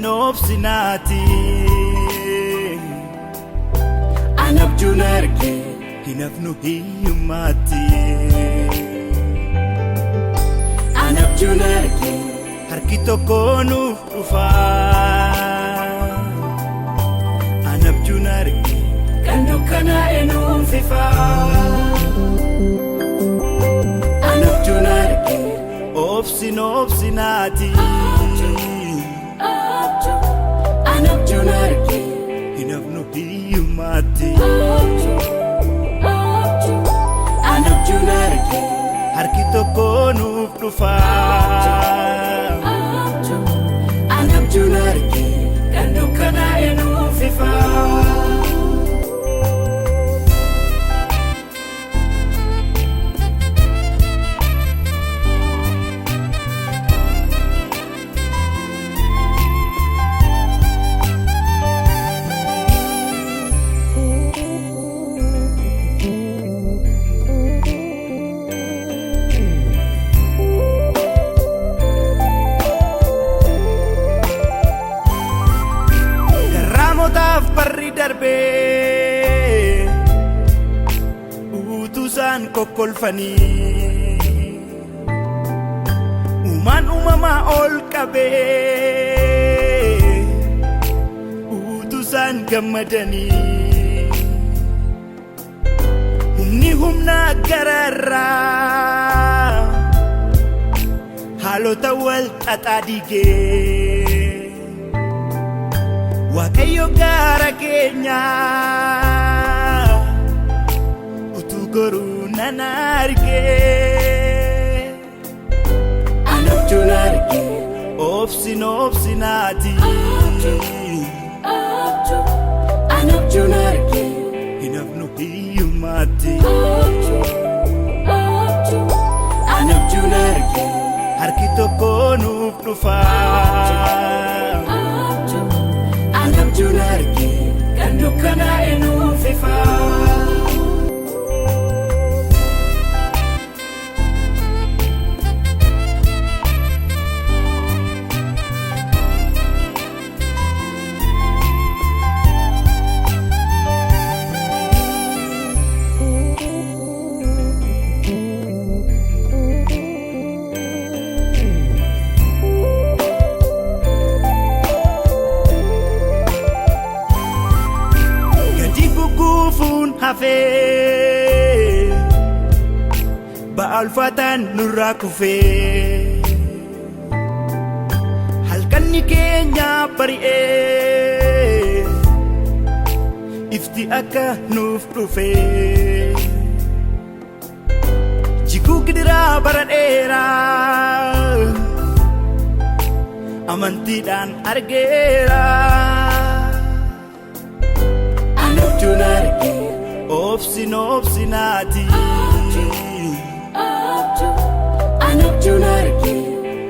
obsinaati An abjuun arge hin hafnu hiyyummaatti An abjuun arge harki tokko nuuf dhufa An abjuun arge kan dukkanaa'e nuuf ifa An abjuun arge obsinaati An abjuun arge hin hafnu hiyyummaatti An abjuun arge harki tokko nuuf dhufa An abjuun arge kan dukkanaa'e nuuf ifa barri darbe utusan kokkolfanii uumamaa ol qabe utusan gammadanii humna gararraa haalota wal xaxaa diigee Waaqayyo gara keenya utuu goruu nan arge An abjuun arge obsinaati An abjuun arge hin hafnu hiyyummaatti An abjuun arge harki tokko nuuf dhufa An abjuun arge kan dukkanaa'e nuuf ifa Hafe ba'alfatan nurraa kufee halkanni keenya bari'ee ifti akka nuuf dhufee jiguu gidiraa bara dheeraa amantiidhaan argeera An abjuun arge obsinaati An abjuun arge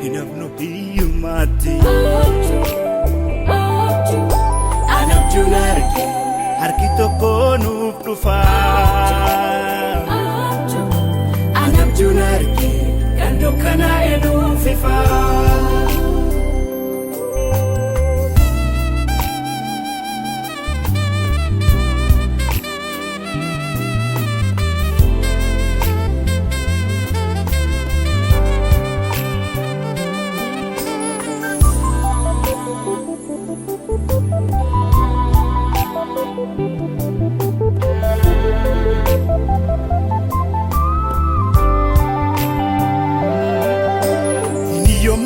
hin hafnu hiyyummaatti An abjuun arge harki tokko nuuf dhufa An abjuun arge kan dukkanaa'e nuuf ifa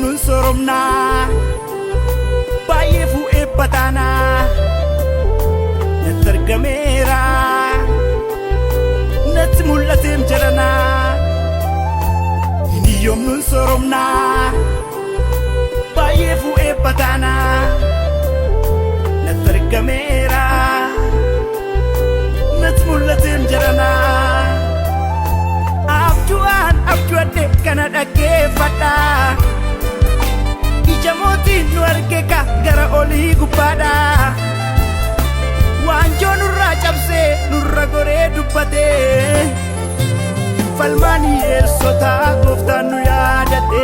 Nun soromna baay'ee fu'ee bataana natti argameera natti mul'ateem jarana hiniyoom nun soromna baay'ee fu'ee bataana natti argameera natti mul'ateem jarana abjuudde kana dhaggeeffadha Ijamootiin nu arge ka gara olii gubbaadha waanjoo nurraa cabsee nurra goree dubbatee falmaan hiyyeessotaa gooftaan nu yaadate